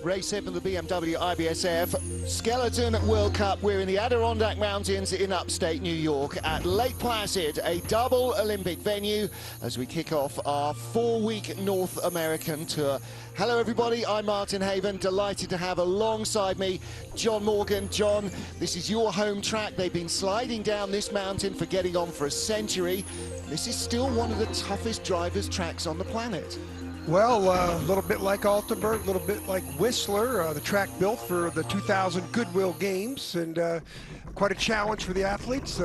race 7 of the BMW IBSF Skeleton World Cup. We're in the Adirondack Mountains in upstate New York at Lake Placid, a double Olympic venue, as we kick off our 4-week North American tour. Hello everybody, I'm Martin Haven, delighted to have alongside me John Morgan. John, this is your home track. They've been sliding down this mountain for getting on for a century. This is still one of the toughest drivers' tracks on the planet. Well, a little bit like Altenburg, a little bit like Whistler, the track built for the 2000 Goodwill Games, and quite a challenge for the athletes.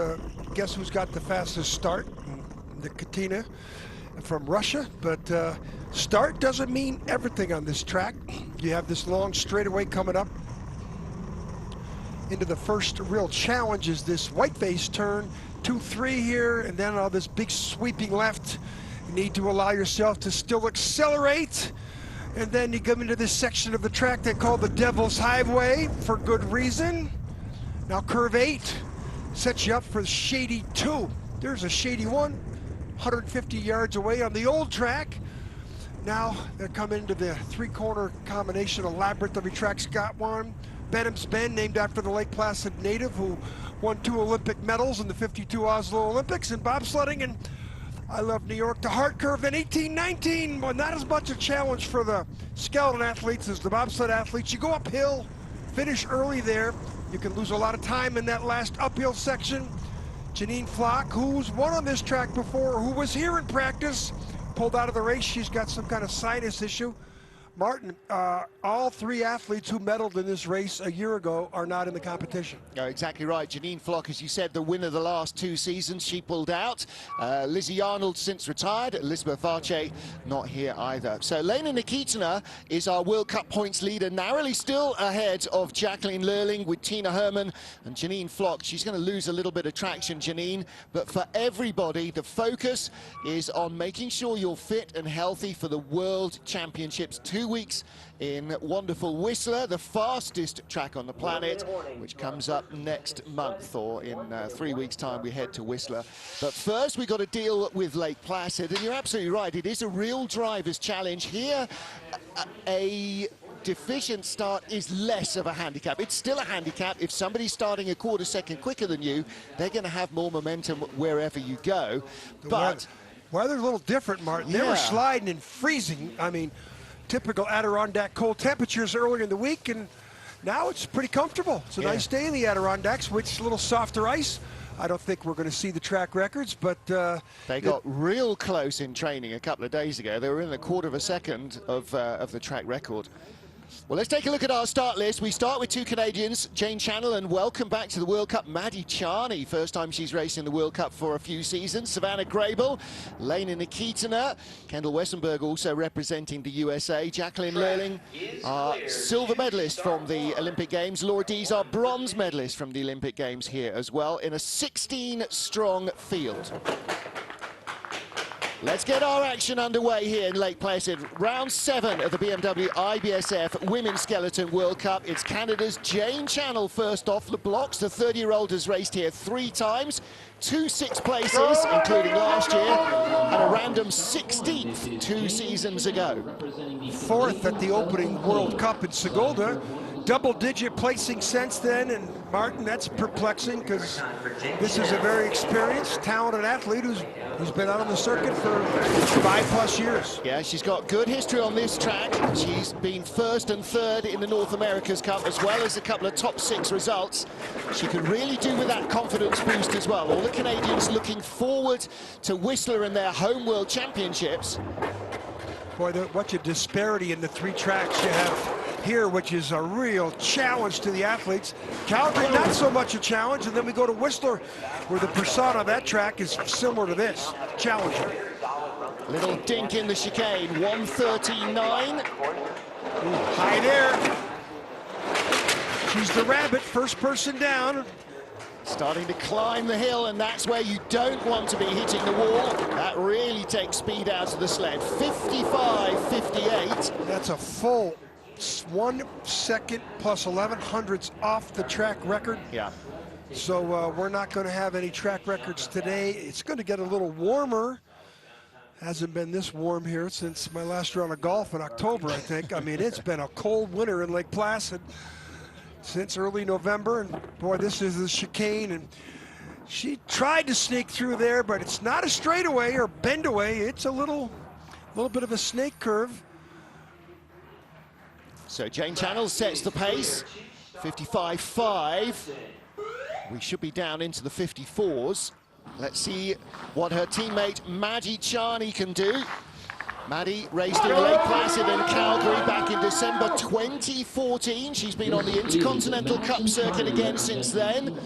Guess who's got the fastest start? Nikitina from Russia, but start doesn't mean everything on this track. You have this long straightaway coming up into the first real challenge is this whiteface turn, 2-3 here, and then this big sweeping left. You need to allow yourself to still accelerate, and then you come into this section of the track they call the Devil's Highway for good reason. Now curve 8 sets you up for shady 2. There's a shady 1, 150 yards away on the old track. Now they're coming into the 3-corner combination. A labyrinth of tracks got one. Benham's Bend, named after the Lake Placid native who won 2 Olympic medals in the 52 Oslo Olympics in bobsledding. And I love New York. The hard curve, then 18-19, well, not as much a challenge for the skeleton athletes as the bobsled athletes. You go uphill, finish early there. You can lose a lot of time in that last uphill section. Janine Flock, who's won on this track before, who was here in practice, pulled out of the race. She's got some kind of sinus issue. Martin, all 3 athletes who medaled in this race a year ago are not in the competition. No, exactly right. Janine Flock, as you said, the winner the last 2 seasons, she pulled out. Lizzie Arnold since retired. Elizabeth Arche not here either. So Elena Nikitina is our World Cup points leader, narrowly still ahead of Jacqueline Lurling with Tina Herman and Janine Flock. She's going to lose a little bit of traction, Janine, but for everybody, the focus is on making sure you're fit and healthy for the World Championships. 2 weeks in wonderful Whistler, the fastest track on the planet, which comes up next month, or in 3 weeks' time we head to Whistler. But first we got to deal with Lake Placid, and you're absolutely right, it is a real driver's challenge here. A deficient start is less of a handicap. It's still a handicap. If somebody's starting a quarter second quicker than you, they're going to have more momentum wherever you go. But weather's a little different, Martin. They were sliding and freezing. I mean, typical Adirondack cold temperatures earlier in the week, and now it's pretty comfortable. It's a nice day in the Adirondacks, which a little softer ice. I don't think we're going to see the track records, but they got real close in training a couple of days ago. They were in a quarter of a second of the track record. Well, let's take a look at our start list. We start with 2 Canadians, Jane Channell, and welcome back to the World Cup, Maddie Charney. First time she's racing the World Cup for a few seasons. Savannah Grable, Elena Nikitina, Kendall Wessenberg also representing the USA. Jacqueline Lurling, our silver medalist from the Olympic Games. Laura Dees, our bronze medalist from the Olympic Games here as well, in a 16-strong field. Let's get our action underway here in Lake Placid. Round 7 of the BMW IBSF Women's Skeleton World Cup. It's Canada's Jane Channell first off the blocks. The 30-year-old has raced here 3 times, 2 6th places, including last year, and a random 16th 2 seasons ago. 4th at the opening World Cup in Sigulda. Double-digit placing since then, and Martin, that's perplexing because this is a very experienced, talented athlete who's been out on the circuit for 5+ years. Yeah, she's got good history on this track. She's been 1st and 3rd in the North America's Cup, as well as a couple of top 6 results. She could really do with that confidence boost as well. All the Canadians looking forward to Whistler and their home World Championships. Boy, what a disparity in the 3 tracks you have here, which is a real challenge to the athletes. Calgary, not so much a challenge, and then we go to Whistler, where the persona of that track is similar to this, challenging. Little dink in the chicane, 139. High there. She's the rabbit, first person down. Starting to climb the hill, and that's where you don't want to be hitting the wall. That really takes speed out of the sled. 55.58. That's a full 1 second plus 11 hundredths off the track record. Yeah. So we're not going to have any track records today. It's going to get a little warmer. Hasn't been this warm here since my last round of golf in October, I think. I mean, it's been a cold winter in Lake Placid since early November, and boy, this is the chicane, and she tried to sneak through there, but it's not a straightaway or bend away. It's a little bit of a snake curve. So Jane Channel sets the pace, 55.5. We should be down into the 54s. Let's see what her teammate Maddie Charney can do. Maddie raced in Lake Placid and Calgary back in December 2014. She's been on the Intercontinental Cup circuit again since then.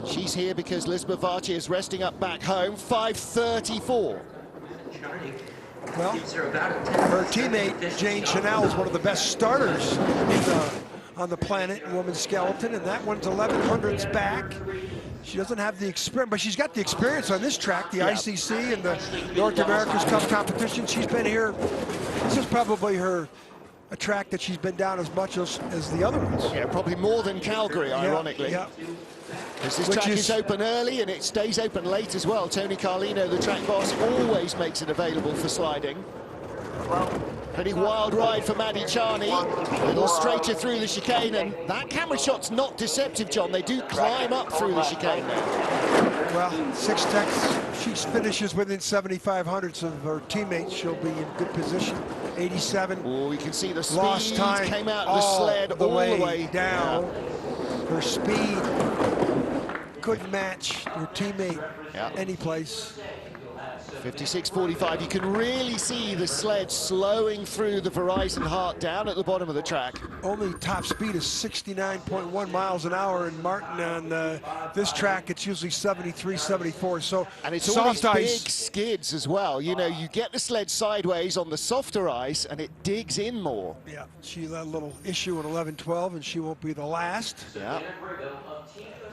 She's here because Lisbeth Vaartje is resting up back home, 5:34. Well, her teammate, Jane Chanel, is one of the best starters on the planet in women's skeleton, and that one's 1100s back. She doesn't have the experience, but she's got the experience on this track, the ICC and the North America's Cup competition. She's been here. This is probably a track that she's been down as much as the other ones. Yeah, probably more than Calgary, ironically. Yeah. Because this track is open early and it stays open late as well. Tony Carlino, the track boss, always makes it available for sliding. Pretty wild ride for Maddie Charney. A little straighter through the chicane, and that camera shot's not deceptive, John. They do climb up through the chicane now. Well, six techs, she finishes within 7,500ths of her teammates. She'll be in good position. 87. Oh, you can see the speed Lost time came out of the sled all the way down. Her speed couldn't match her teammate any place. 56.45. You can really see the sled slowing through the Verizon Heart down at the bottom of the track. Only top speed is 69.1 miles an hour in Martin. On this track, it's usually 73, 74. So, and it's soft all these ice. big skids as well. You know, you get the sled sideways on the softer ice, and it digs in more. Yeah, she had a little issue in 11-12, and she won't be the last. Yeah.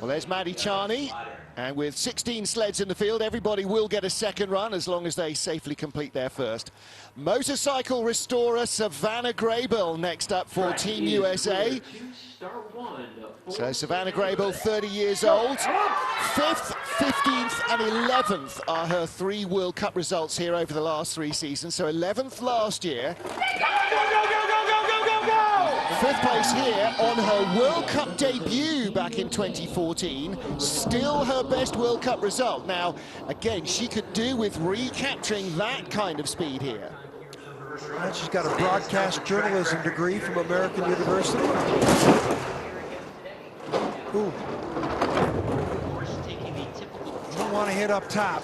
Well, there's Maddie Charney. And with 16 sleds in the field, everybody will get a second run as long as they safely complete their first. Motorcycle restorer Savannah Graybill next up for Team USA. So Savannah Graybill, 30 years old. 5th, 15th and 11th are her 3 World Cup results here over the last 3 seasons. So 11th last year. 5th place here on her World Cup debut back in 2014. Still her best World Cup result. Now, again, she could do with recapturing that kind of speed here. And she's got a broadcast journalism degree from American University. Ooh. You don't want to hit up top.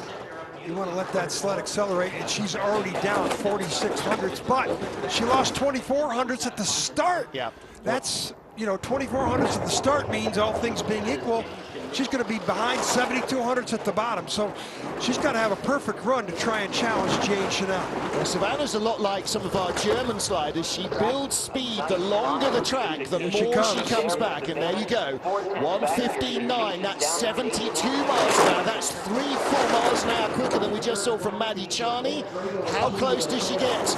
You want to let that sled accelerate, and she's already down 4,600ths, but she lost 2,400ths at the start. Yeah. That's, you know, 2,400ths at the start means, all things being equal, she's going to be behind 7,200ths at the bottom. So she's got to have a perfect run to try and challenge Jane Chanel. Well, Savannah's a lot like some of our German sliders. She builds speed. The longer the track, the more she comes back. And there you go. 1:15.9. That's 72 miles an hour. That's 3-4 miles an hour quicker than we just saw from Maddie Charney. How close does she get?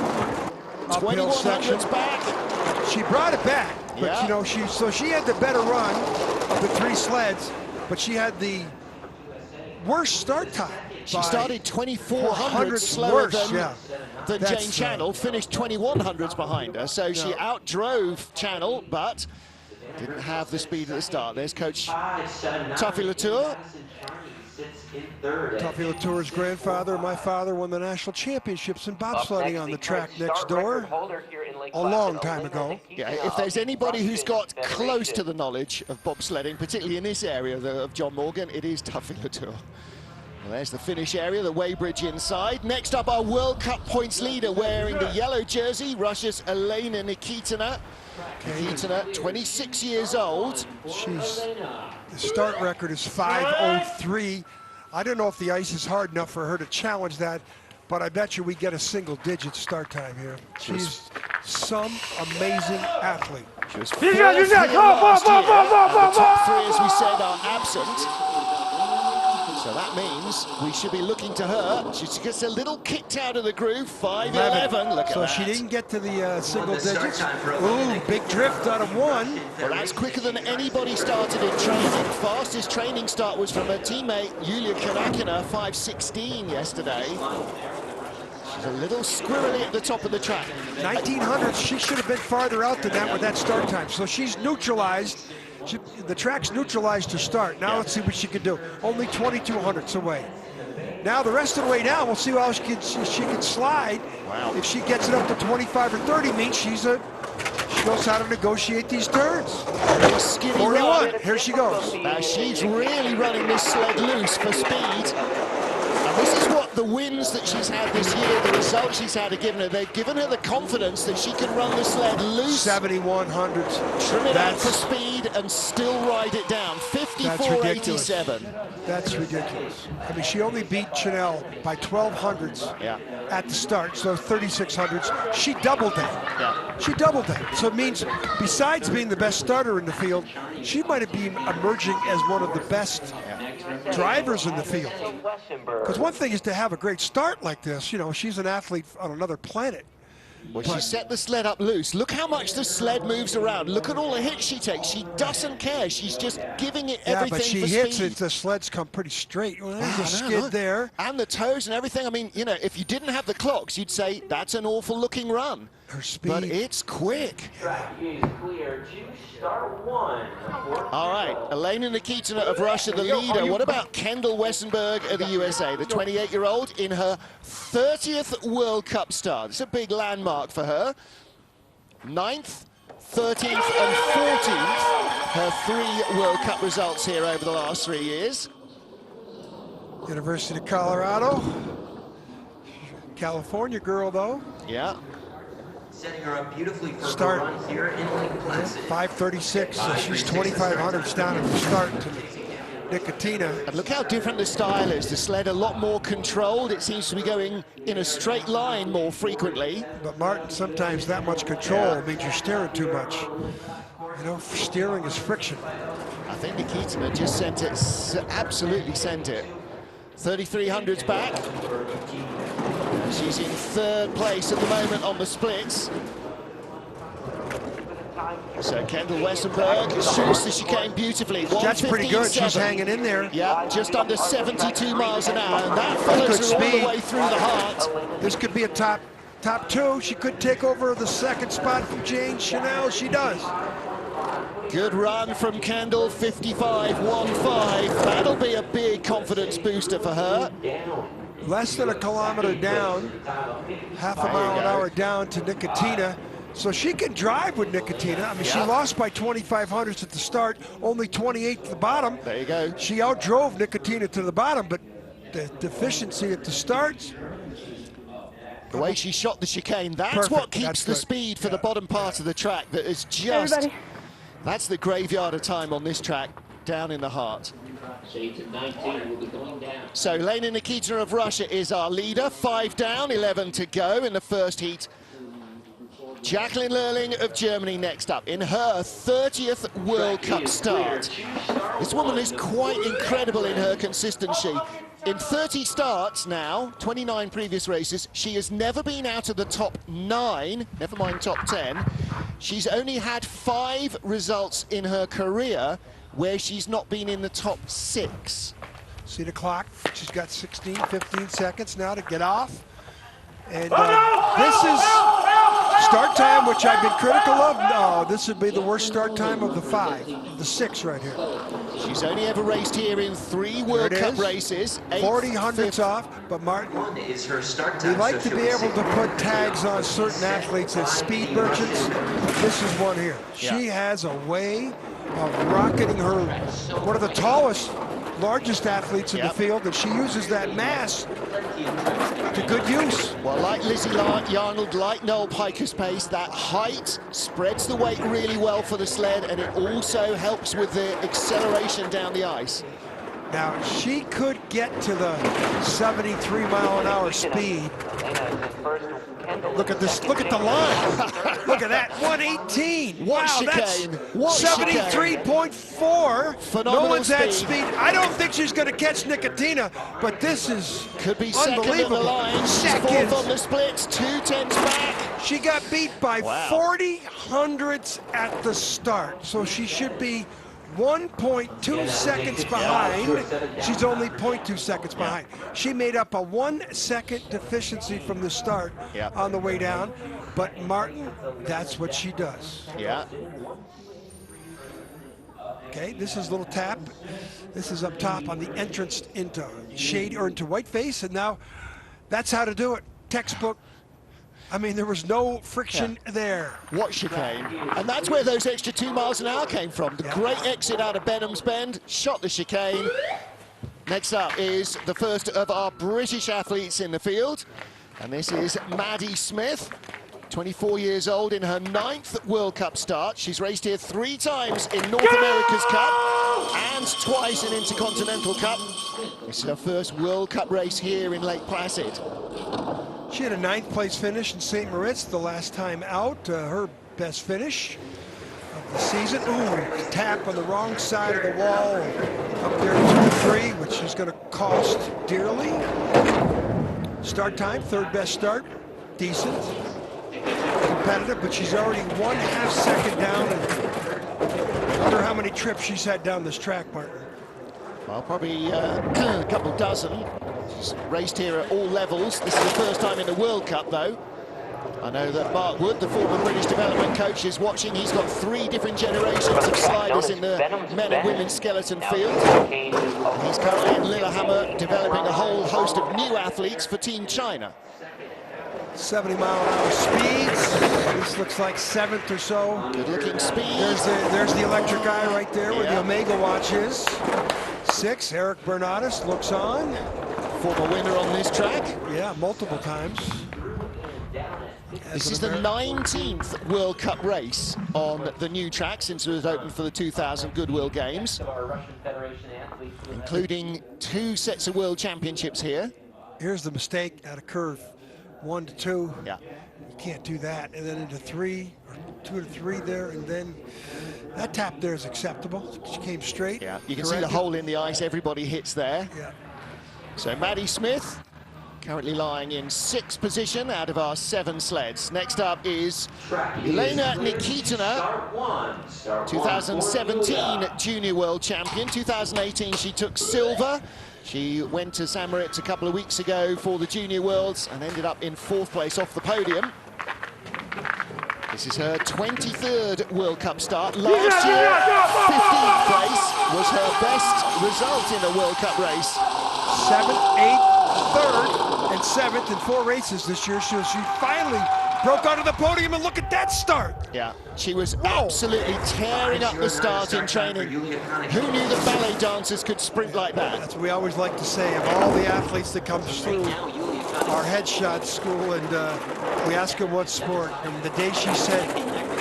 2,100s back. She brought it back, but you know, she had the better run of the 3 sleds, but she had the worst start time. She started 2,400 slower than Jane Channel, finished 2,100s behind her, so she outdrove Channel, but didn't have the speed at the start. There's Coach Tuffy Latour. Tuffy Latour's grandfather, my father, won the national championships in bobsledding on the track next door a long time ago. Yeah, if there's anybody who's got close to the knowledge of bobsledding, particularly in this area of John Morgan, it is Tuffy Latour. Well, there's the finish area, the weighbridge inside. Next up, our World Cup points leader wearing the yellow jersey, Russia's Elena Nikitina. Nikitina, 26 years old. The start record is 5:03. I don't know if the ice is hard enough for her to challenge that, but I bet you we get a single-digit start time here. She's some amazing athlete. She was 4th here last year. The top 3, as we said, are absent. So that means we should be looking to her. She gets a little kicked out of the groove. 5:11. Look at that. So she didn't get to the single digits. Ooh, big drift out of 1. Well, that's quicker than anybody started in training. Fastest training start was from her teammate Yulia Kanakina, 5:16 yesterday. She's a little squirrely at the top of the track. 1900s, she should have been farther out than that with that start time. So she's neutralized. The track's neutralized to start. Now let's see what she can do. Only 2200ths away. Now the rest of the way down, we'll see how she can slide. Wow. If she gets it up to 25 or 30, means she knows how to negotiate these turns. 41, here she goes. Now she's really running this sled loose for speed. And this is what the wins that she's had this year, the results she's had, have given her. They've given her the confidence that she can run the sled loose. 7100s. Trim it out for speed and still ride it down. 54.87. That's ridiculous. I mean, she only beat Chanel by 1200ths at the start, so 3600s. She doubled that. Yeah. She doubled that. So it means, besides being the best starter in the field, she might have been emerging as one of the best drivers in the field. Because one thing is to have a great start like this. You know, she's an athlete on another planet. Well, she set the sled up loose. Look how much the sled moves around. Look at all the hits she takes. She doesn't care. She's just giving it everything but she for hits speed. it. The sleds come pretty straight. Well, there's a skid there. And the toes and everything. I mean, you know, if you didn't have the clocks, you'd say that's an awful looking run. Her speed. But it's quick. Track is clear to start one. All right, Elena Nikitina of Russia, the leader. What about Kendall Westenberg of the USA, the 28-year-old in her 30th World Cup start? It's a big landmark for her. 9th, 13th and 14th, her 3 World Cup results here over the last 3 years. University of Colorado. California girl, though. Yeah. Setting her up beautifully for Start. her run here in Lake Placid. 5:36, so she's 2500ths down at the start to Nikitina. And look how different the style is. The sled a lot more controlled. It seems to be going in a straight line more frequently. But Martin, sometimes that much control means you're steering too much. You know, steering is friction. I think Nikitina just sent it, absolutely sent it. 3300s back. She's in 3rd place at the moment on the splits. So Kendall Westenberg shoots the chicane beautifully. That's pretty good. She's hanging in there. Yeah, just under 72 miles an hour, and that follows her all the way through the heart. This could be a top 2. She could take over the 2nd spot from Jane Chanel. She does. Good run from Kendall, 55.15. That'll be a big confidence booster for her. Less than a kilometer down, half a mile an hour down to Nikitina. So she can drive with Nikitina. I mean, she lost by 2500ths at the start, only 28 at the bottom. There you go. She outdrove Nikitina to the bottom, but the deficiency at the start. The way she shot the chicane, that's what keeps the speed for the bottom part of the track. That is just, that's the graveyard of time on this track, down in the heart. So Elena Nikitina of Russia is our leader. 5 down, 11 to go in the first heat. Jacqueline Lerling of Germany next up in her 30th World Cup start. This woman is quite incredible in her consistency. In 30 starts now, 29 previous races, she has never been out of the top 9, never mind top 10. She's only had 5 results in her career where she's not been in the top 6. See the clock? She's got 16, 15 seconds now to get off. And this is start time, which I've been critical of. No, this would be the worst start time of the 5, the 6 right here. She's only ever raced here in 3 World Cup races. 40 off, but Martin, is her start time. we like to be able to put tags on certain athletes as speed merchants. This is one here. She has a way of rocketing her, one of the tallest, largest athletes in the field, and she uses that mass to good use. Well, like Lizzie Yarnold, like Noel Piker's pace, that height spreads the weight really well for the sled, and it also helps with the acceleration down the ice. Now, she could get to the 73-mile-an-hour speed. Look at this, look at the line. Look at that, 118. What wow, chicane. That's 73.4. Phenomenal no one's speed. at speed. I don't think she's going to catch Nikitina, but this is could be second at the line. Second. 4th on the splits, 2/10 back. She got beat by 40 hundredths at the start, so she should be 1.2 seconds behind. She's only 0.2 seconds behind. She made up a 1 second deficiency from the start on the way down. But Martin, that's what she does. Yeah. Okay, this is a little tap. This is up top on the entrance into shade or into whiteface, and now that's how to do it. Textbook. I mean, there was no friction there. What chicane? And that's where those extra 2 miles an hour came from. The great exit out of Benham's Bend, shot the chicane. Next up is the first of our British athletes in the field, and this is Maddie Smith. 24 years old, in her 9th World Cup start. She's raced here 3 times in North America's Cup and twice in Intercontinental Cup. This is her first World Cup race here in Lake Placid. She had a 9th place finish in St. Moritz the last time out, her best finish of the season. Ooh, tap on the wrong side of the wall, up there to 2-3, which is going to cost dearly. Start time, 3rd best start, decent. Competitive, but she's already 1/2 second down. And I wonder how many trips she's had down this track, Martin. Well, probably a couple dozen. She's raced here at all levels. This is the first time in the World Cup, though. I know that Mark Wood, the former British development coach, is watching. He's got 3 different generations of sliders in the men and women's skeleton field. He's currently in Lillehammer developing a whole host of new athletes for Team China. 70-mile-an-hour speeds. This looks like 7th or so. Good-looking speed. There's the electric eye right there where the Omega watch is. 6, Eric Bernatus looks on. Former winner on this track. Yeah, multiple times. This is the 19th World Cup race on the new track since it was opened for the 2000 Goodwill Games, including 2 sets of World Championships here. Here's the mistake at a curve. 1 to 2. Yeah. You can't do that. And then into 3 or 2 to 3 there, and then that tap there is acceptable. She came straight. Yeah, you can see the hole in the ice everybody hits there. Yeah. So Maddie Smith currently lying in 6th position out of our 7 sleds. Next up is Elena Nikitina, 2017 Junior World Champion. 2018 she took silver. She went to St. Moritz a couple of weeks ago for the Junior Worlds and ended up in 4th place off the podium. This is her 23rd World Cup start. Last year, 15th place was her best result in a World Cup race. 7th, 8th, 3rd, and 7th in 4 races this year. So she finally broke onto the podium, and look at that start. Yeah, she was absolutely tearing up the start in training. Who knew that ballet dancers could sprint like that? That's what we always like to say of all the athletes that come through our headshot school, and we ask them what sport. And the day she said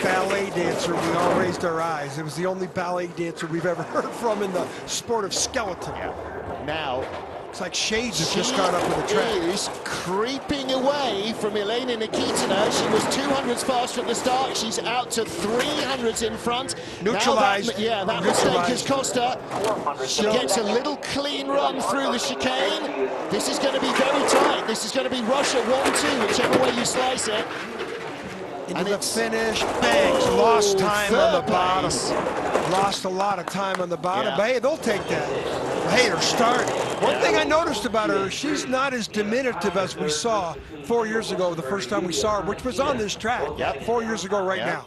ballet dancer, we all raised our eyes. It was the only ballet dancer we've ever heard from in the sport of skeleton. Yeah. Now, it's like shades have just gone up with the track. She is creeping away from Elena Nikitina. She was 200s faster at the start. She's out to 300s in front. Neutralized. That mistake has cost her. She gets a little clean run through the chicane. This is going to be very tight. This is going to be Russia 1-2, whichever way you slice it. Into the finish, bangs, lost time on the bottom. Place. Lost a lot of time on the bottom, but hey, they'll take that. Hey, her start. One thing I noticed about her, she's not as diminutive as we saw 4 years ago, the first time we saw her, which was on this track 4 years ago right now.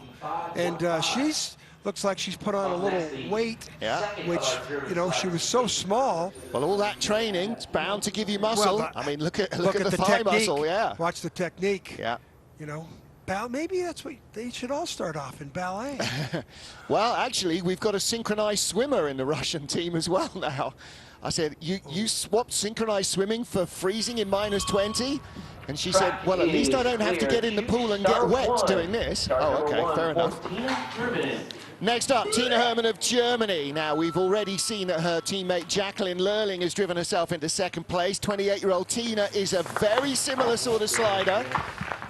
And she's looks like she's put on a little weight, which, you know, she was so small. Well, all that training, it's bound to give you muscle. Well, I mean, look at the thigh technique. muscle, Watch the technique. Yeah. You know, maybe that's what they should all start off in, ballet. Well, actually, we've got a synchronized swimmer in the Russian team as well now. I said, you swapped synchronized swimming for freezing in -20? And she said, well, at least I don't have to get in the pool and get wet doing this. Oh, okay, fair enough. Next up, Tina Hermann of Germany. Now, we've already seen that her teammate Jacqueline Lurling has driven herself into 2nd place. 28-year-old Tina is a very similar sort of slider.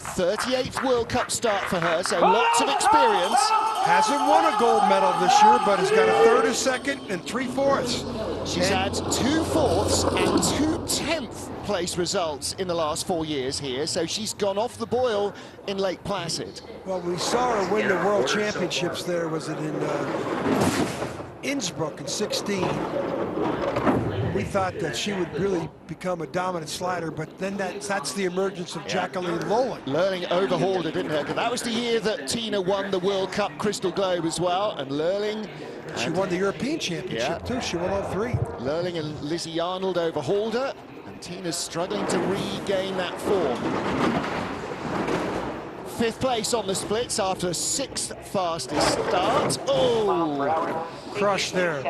38th World Cup start for her, so lots of experience. Hasn't won a gold medal this year, but has got a 3rd, a 2nd, and 3/4. She's had 2 4ths and 2 10th place results in the last 4 years here, so she's gone off the boil in Lake Placid. Well, we saw her win the World Championships there, was it in Innsbruck in 16. We thought that she would really become a dominant slider, but then that's the emergence of Jacqueline Lolling. Lurling overhauled her, didn't her? 'Cause that was the year that Tina won the World Cup Crystal Globe as well, and Lurling... She won the European Championship too. She won all three. Lurling and Lizzie Arnold overhauled her, and Tina's struggling to regain that form. 5th place on the splits after 6th fastest start. Oh! Crush there.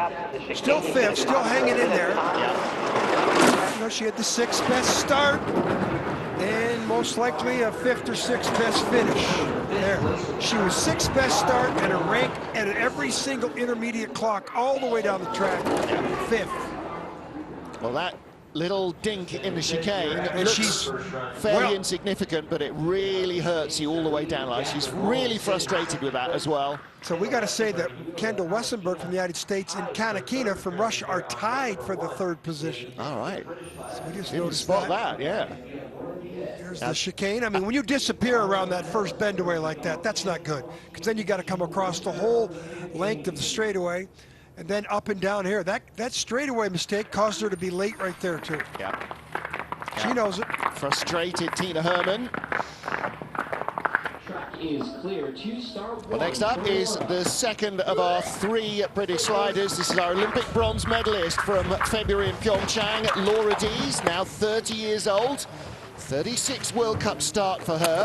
Still 5th, still hanging in there. Yeah. You know, she had the 6th best start, and most likely a 5th or 6th best finish. There. She was 6th best start and a rank at every single intermediate clock all the way down the track. 5th. Well, that little dink in the chicane looks fairly insignificant, but it really hurts you all the way down. Like, she's really frustrated with that as well. So we got to say that Kendall Wessenberg from the United States and Kanakina from Russia are tied for the 3rd position. All right. So we just Didn't spot that, yeah. There's the chicane. I mean, when you disappear around that first bend away like that, that's not good. Because then you got to come across the whole length of the straightaway and then up and down here. That straightaway mistake caused her to be late right there, too. Yeah. She knows it. Frustrated Tina Herman. Track is clear to start. Well, next up is the 2nd of our 3 British sliders. This is our Olympic bronze medalist from February in Pyeongchang, Laura Dees, now 30 years old. 36 World Cup start for her.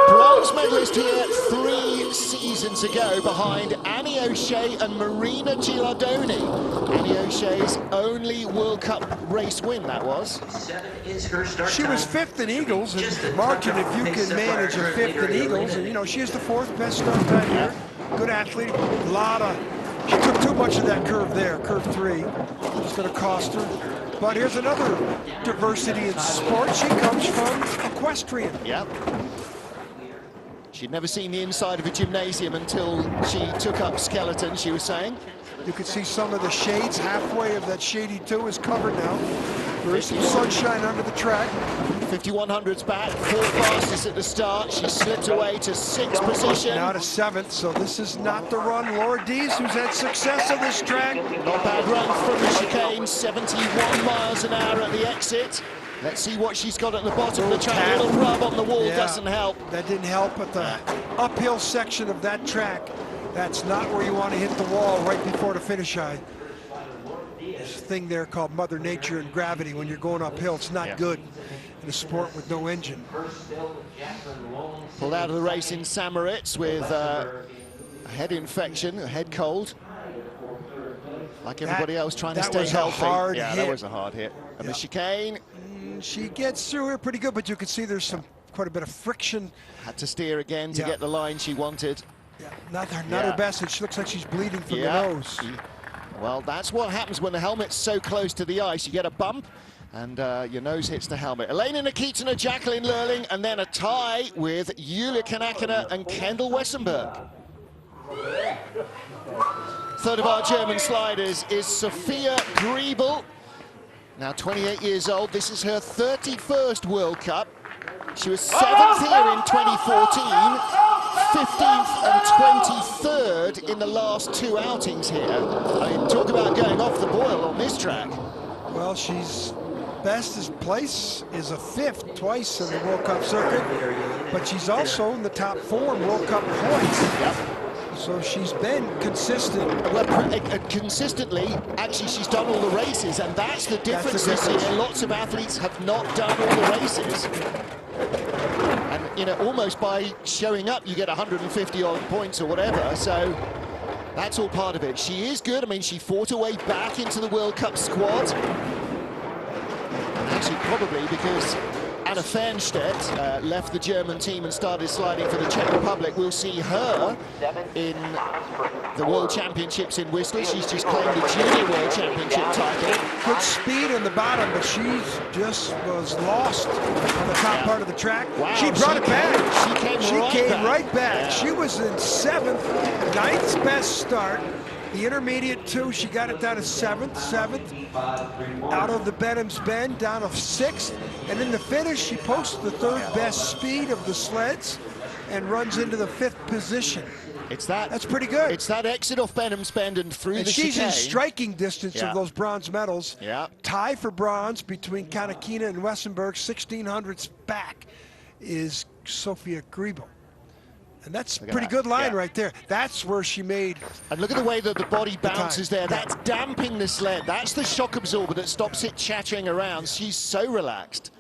Bronze medalist here 3 seasons ago behind Annie O'Shea and Marina Gilardoni. Annie O'Shea's only World Cup race win, that was. 7 is her start She was 5th in Eagles, and margin if you can manage a 5th in Eagles, and you know, she is the 4th best start time here. Good athlete, she took too much of that curve there, curve 3. It's gonna cost her. But here's another diversity in sport. She comes from equestrian. Yep. She'd never seen the inside of a gymnasium until she took up skeleton, she was saying. You can see some of the shades. Halfway of that shady 2 is covered now. There is some sunshine under the track. 5100's back, 4th fastest at the start. She slipped away to 6th position. Now to 7th, so this is not the run. Laura Dees, who's had success on this track. Not bad run from the chicane, 71 miles an hour at the exit. Let's see what she's got at the bottom of the track. A little rub on the wall doesn't help. That didn't help, but the uphill section of that track, that's not where you want to hit the wall right before the finish line. There's a thing there called Mother Nature and gravity. When you're going uphill, it's not good in a sport with no engine. Pulled out of the race in Samaritz with a head infection, a head cold. Like everybody else trying to stay healthy. That was a hard hit. And the chicane. She gets through here pretty good, but you can see there's quite a bit of friction. Had to steer again to get the line she wanted. Yeah, not her best, and she looks like she's bleeding from the nose. Well, that's what happens when the helmet's so close to the ice. You get a bump, and your nose hits the helmet. Elena Nikitina, Jacqueline Lurling, and then a tie with Yulia Kanakina and Kendall Wessenberg. 3rd of our German sliders is Sophia Griebel. Now 28 years old. This is her 31st World Cup. She was 7th here in 2014, 15th and 23rd in the last 2 outings here. I mean, talk about going off the boil on this track. Well, she's best place is a 5th twice in the World Cup circuit, but she's also in the top 4 in World Cup points. Yep. So she's been consistent. Well, consistently, actually, she's done all the races, and that's the difference this year. Lots of athletes have not done all the races. And, you know, almost by showing up, you get 150 odd points or whatever, so that's all part of it. She is good. I mean, she fought her way back into the World Cup squad. Actually, probably because Anna Fernstedt left the German team and started sliding for the Czech Republic. We'll see her in the World Championships in Viesturs. She's just claimed the Junior World Championship title. Good speed in the bottom, but she just was lost on the top part of the track. Wow, she brought it back. She came right back. Yeah. She was in 7th, 9th best start. The intermediate 2, she got it down to 7th. Out of the Benham's Bend, down to 6th. And in the finish, she posts the 3rd best speed of the sleds and runs into the 5th position. That's pretty good. It's that exit off Benham's Bend and through the she's chicane. in striking distance Yeah. of those bronze medals. Yeah. Tie for bronze between Nikitina and Westenberg, 1600s back is Sophia Griebel. And that's a pretty good line right there. That's where she made. And look at the way that the body bounces there. That's damping the sled. That's the shock absorber that stops it chattering around. She's so relaxed.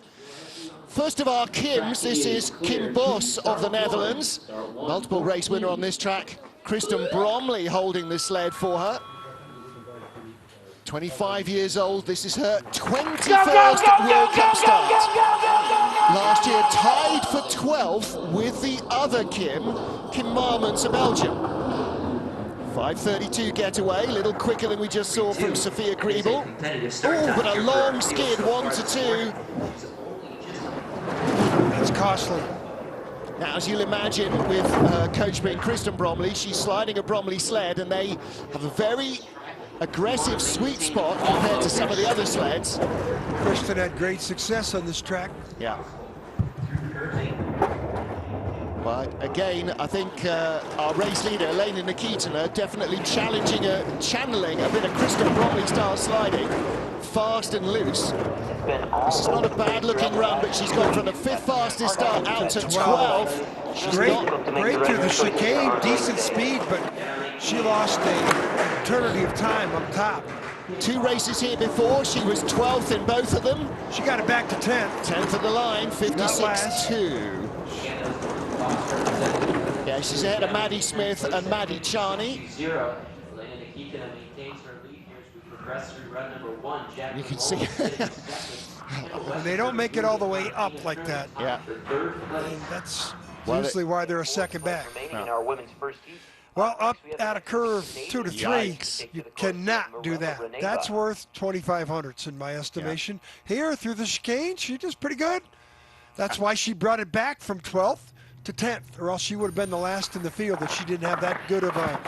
First of our Kims, this is Kim Bos of the Netherlands. Multiple race winner on this track. Kristen Bromley holding the sled for her. 25 years old. This is her 21st World Cup start. Last year tied for 12th with the other Kim Marmons of Belgium. 5:32 getaway, a little quicker than we just saw from Sophia Griebel. Oh, but a long skid, 1 to 2. That's costly. Now, as you'll imagine, with coach being Kristen Bromley, she's sliding a Bromley sled, and they have a very aggressive sweet spot compared to some of the other sleds. Kristen had great success on this track. Yeah. But again, I think our race leader, Elena Nikitina, definitely channeling a bit of Kristen Bromley style sliding. Fast and loose. This is not a bad-looking run, but she's gone from the 5th fastest start out to 12. Great through the chicane, decent speed, but she lost an eternity of time up top. 2 races here before, she was 12th in both of them. She got it back to 10th. 10th of the line, 56.2. Yeah, she's ahead of Maddie Smith and Maddie Charney. You can see. When they don't make it all the way up like that. Yeah. And that's usually why they're a second back. No. Well, up at a curve 2 to 3, Yikes. you cannot do that. That's worth 2,500s in my estimation. Here through the chicane, she does pretty good. That's why she brought it back from 12th to 10th, or else she would have been the last in the field if she didn't have that good of a.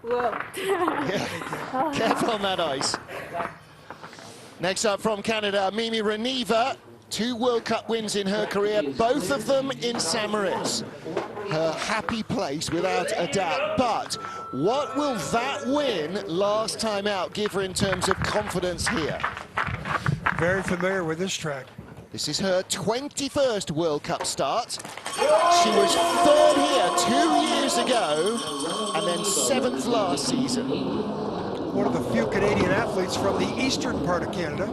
Whoa. Yeah. Careful on that ice. Next up from Canada, Mimi Reneva. 2 World Cup wins in her career, both of them in St. Moritz. Her happy place, without a doubt. But what will that win last time out give her in terms of confidence here? Very familiar with this track. This is her 21st World Cup start. She was 3rd here 2 years ago, and then 7th last season. One of the few Canadian athletes from the eastern part of Canada.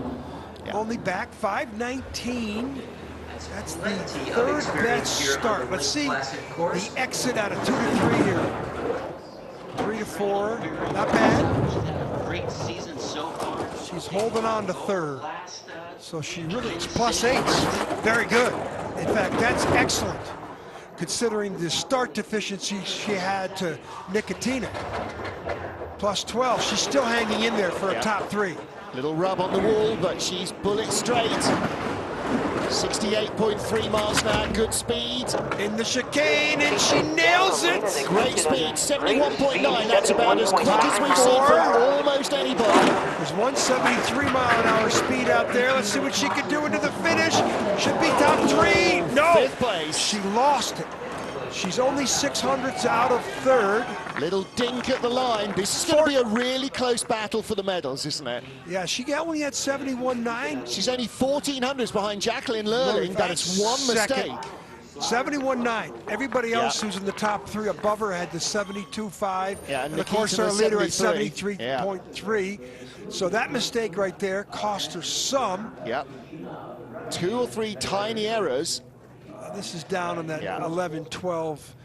Yeah. Only back 5:19. That's the 3rd best start. Let's see the exit out of 2 to 3 here. 3 to 4, not bad. Great season so far. She's holding on to 3rd. So she really, it's +8s. Very good. In fact, that's excellent, considering the start deficiency she had to Nikitina. +12, she's still hanging in there for a top 3. Little rub on the wall, but she's bullet straight. 68.3 miles an hour, good speed. In the chicane, and she nails it. Great speed, 71.9. That's about as quick as we've seen from almost anybody. There's 173-mile-an-hour speed out there. Let's see what she can do into the finish. Should be top 3. No, 5th place. She lost it. She's only 600ths out of 3rd. Little dink at the line. This is going to be a really close battle for the medals, isn't it? Yeah, she only had 71.9. She's only 1400s behind Jacqueline Lurling. That's one mistake. 71.9. Everybody else who's in the top 3 above her had the 72.5. Yeah, and of course our leader at 73.3. Yeah. So that mistake right there cost her some. Yep. 2 or 3 tiny errors. This is down on that 11, 12.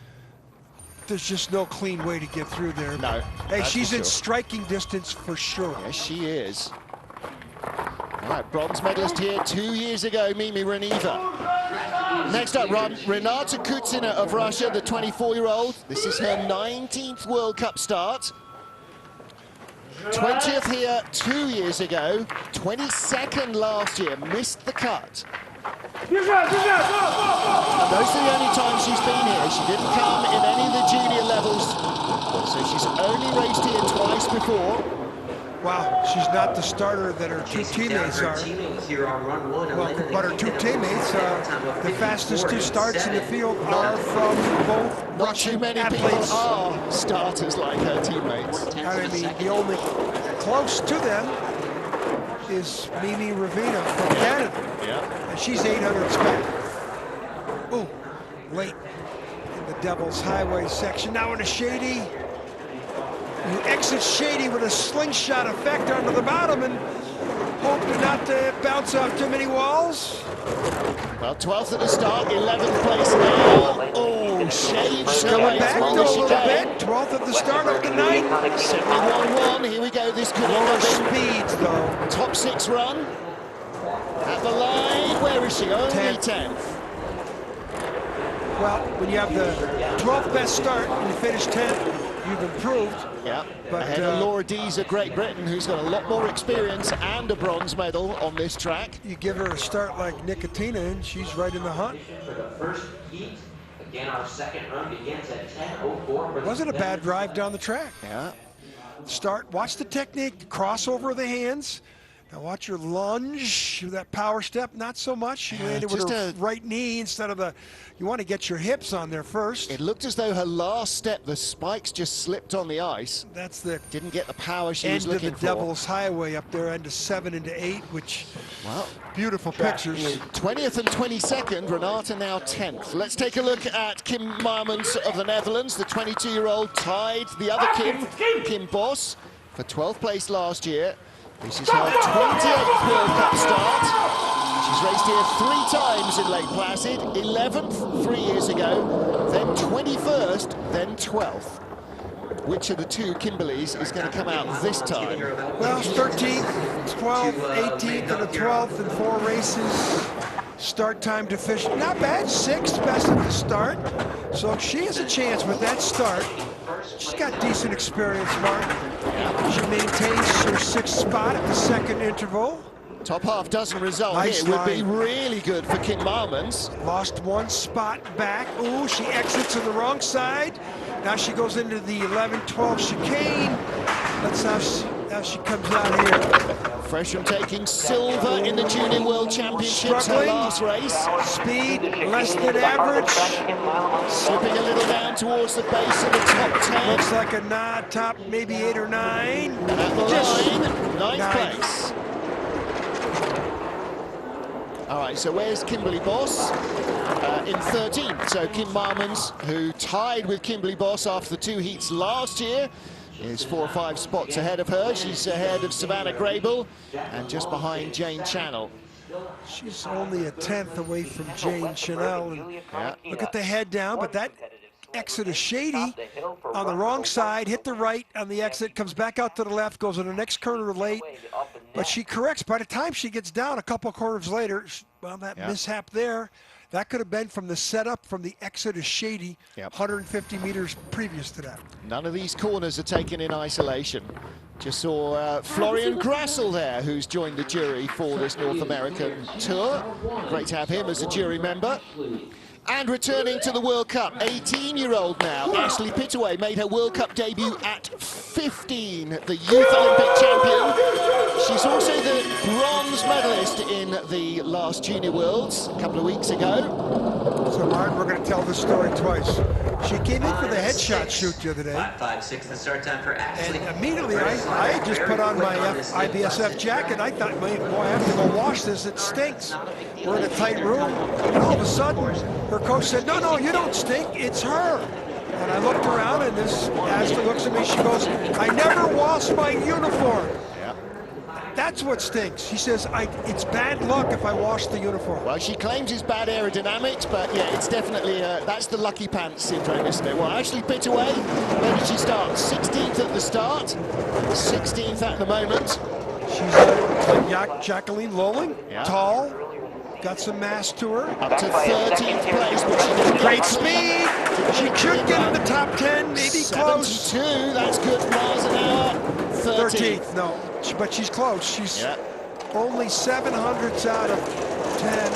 There's just no clean way to get through there. No. Hey, she's in sure. striking distance for sure. Yes, she is. All right, bronze medalist here 2 years ago, Mimi Reneva. Next up, Renata Kutsina of Russia, the 24-year-old. This is her 19th World Cup start. 20th here 2 years ago. 22nd last year, missed the cut. And those are the only times she's been here. She didn't come in any of the junior levels, so she's only raced here twice before. Wow, she's not the starter that her two Chasing down teammates her are. teammates here on run one. Well, Elena but her two Nikitina teammates, with a time of the fastest two starts in the 54.87. field are from both Not Russian too many athletes. people are starters like her teammates. I mean, the only close to them is Mimi Ravina from Canada, Yeah. and she's 800 back. Ooh, late in the Devil's Highway section. Now in a shady. You exit shady with a slingshot effect onto the bottom and hope to not bounce off too many walls. Well, 12th at the start, 11th place now. Oh, shade Coming back though a little chicane. bit. 12th at the start, up to 9. 71-1, here we go, this could end Lower up being speeds though. top 6 run. At the line, where is she? Only 10th. 10th. Well, when you have the 12th best start and you finish 10th, you've improved. Yeah, But, ahead of Laura Dees of Great Britain, who's got a lot more experience and a bronze medal on this track. You give her a start like Nikitina and she's right in the hunt. For the first heat, again, our second run begins at 10:04. Wasn't a bad drive down the track. Yeah. Start, watch the technique, the crossover of the hands. Now watch your lunge, that power step, not so much. She landed with just her right knee instead of the, you want to get your hips on there first. It looked as though her last step, the spikes just slipped on the ice. That's the Didn't get the power she was end of the looking for. Devil's Highway up there, end of 7 into 8, which, Well, beautiful pictures. 20th and 22nd, Renata now 10th. Let's take a look at Kim Marmons of the Netherlands. The 22-year-old tied the other Kim Bos, for 12th place last year. This is her 28th World Cup start. She's raced here 3 times in Lake Placid, 11th 3 years ago, then 21st, then 12th. Which of the two Kimberleys is going to come out this time? Well, 13th, 12th, 18th, and the 12th in 4 races. Start time deficient. Not bad, 6th best at the start. So she has a chance with that start. She's got decent experience, Mark. She maintains her 6th spot at the 2nd interval. Top half dozen result Nice here would be line. really good for Kim Marmons. Lost 1 spot back. Ooh, she exits on the wrong side. Now she goes into the 11-12 chicane. Let's see how she comes out here. Fresh from taking silver in the Junior World Championships, her Struggling. last race. Speed less than average. Slipping a little down towards the base of the top 10. Looks like a nod, top maybe 8 or 9. And at the Just line, 9th ninth. place. All right, so where's Kimberly Boss? In 13th. So Kim Marmons, who tied with Kimberly Boss after the 2 heats last year, is 4 or 5 spots ahead of her. She's ahead of Savannah Grable and just behind Jane Channel. She's only a 10th away from Jane Chanel. And Yeah. look at the head down, but that exit is shady on the wrong side, hit the right on the exit, comes back out to the left, goes in the next corner late, but she corrects. By the time she gets down a couple corners later, well, that mishap there, that could have been from the setup, from the exit is shady, 150 meters previous to that. None of these corners are taken in isolation. Just saw Florian Grassel there, who's joined the jury for this North American tour. Great to have him as a jury member. And returning to the World Cup, 18-year-old now, Ashley Pittaway made her World Cup debut at 15, the Youth Olympic champion. She's also the bronze medalist in the last Junior Worlds a couple of weeks ago. So, Martin, we're going to tell this story twice. She came in for the headshot shoot the other day. 5.56 the start time for Ashley. And immediately, I just put on my IBSF jacket. I thought, boy, I have to go wash this. It stinks. We're in a tight room. And all of a sudden, her coach said, no, you don't stink. It's her. And I looked around, and this Ashley looks at me. She goes, I never wash my uniform. That's what stinks. She says, it's bad luck if I wash the uniform. Well, she claims it's bad aerodynamics, but yeah, it's definitely, that's the lucky pants syndrome, isn't it? Well, Ashley Pittaway, where did she start? 16th at the start, 16th at the moment. She's like Jacqueline Lolling, tall, got some mass to her. Up to 13th place, but she did great speed. She should get in the top 10, maybe 72, close. that's good miles an hour. 13th, no, but she's close. She's only 700ths out of 10.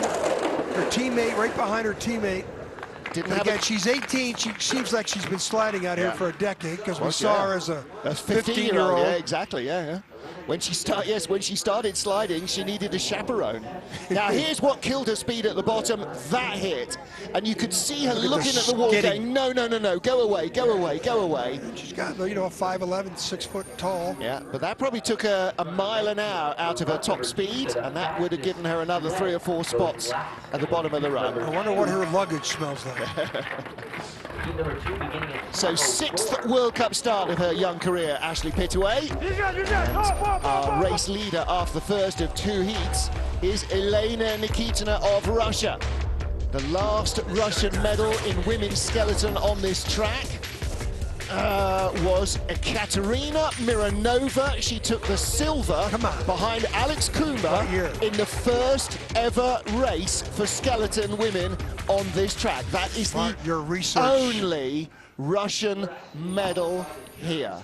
Her teammate, right behind her teammate. Again, she's 18. She seems like she's been sliding out here for a decade because we saw her as a 15-year-old. Yeah, exactly, When she started sliding, she needed a chaperone. Now here's what killed her speed at the bottom, that hit. And you could see her looking at the wall going, no, no, no, no, go away, go away, go away. She's got, you know, 5'11", 6 foot tall. Yeah, but that probably took her a mile an hour out of her top speed, and that would have given her another 3 or 4 spots at the bottom of the run. I wonder what her luggage smells like. So 6th World Cup start of her young career, Ashley Pittaway. And our race leader after the first of 2 heats is Elena Nikitina of Russia. The last Russian medal in women's skeleton on this track was Ekaterina Mironova. She took the silver behind Alex Kumba in the first ever race for skeleton women on this track. That is the only Russian medal here.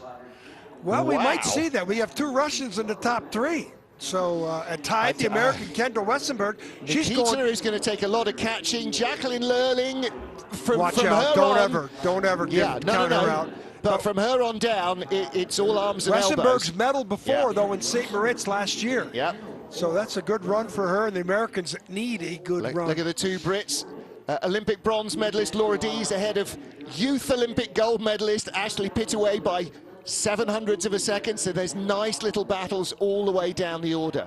Well, we might see that. We have 2 Russians in the top 3. So tied the American Kendall Westenberg. Nikitina is going to take a lot of catching. Jacqueline Lurling from Watch her out! on, Don't ever give counter out. But from her on down, it's all arms and elbows. Westenberg's medal before though in St. Moritz last year. Yep. So that's a good run for her, and the Americans need a good run. Look at the 2 Brits. Olympic bronze medalist Laura Dees ahead of youth Olympic gold medalist Ashley Pittaway by 0.07 of a second, so there's nice little battles all the way down the order.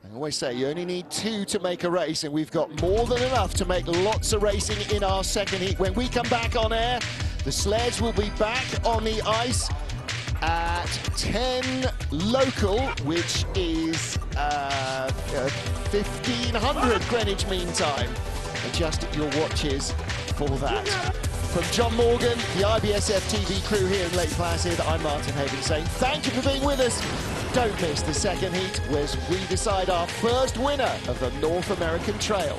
I always say you only need 2 to make a race, and we've got more than enough to make lots of racing in our second heat. When we come back on air, the sleds will be back on the ice at 10 local, which is 1500 Greenwich Mean Time. Adjust your watches for that. From John Morgan, the IBSF TV crew here in Lake Placid, I'm Martin Haven saying thank you for being with us. Don't miss the second heat, where we decide our first winner of the North American Trail.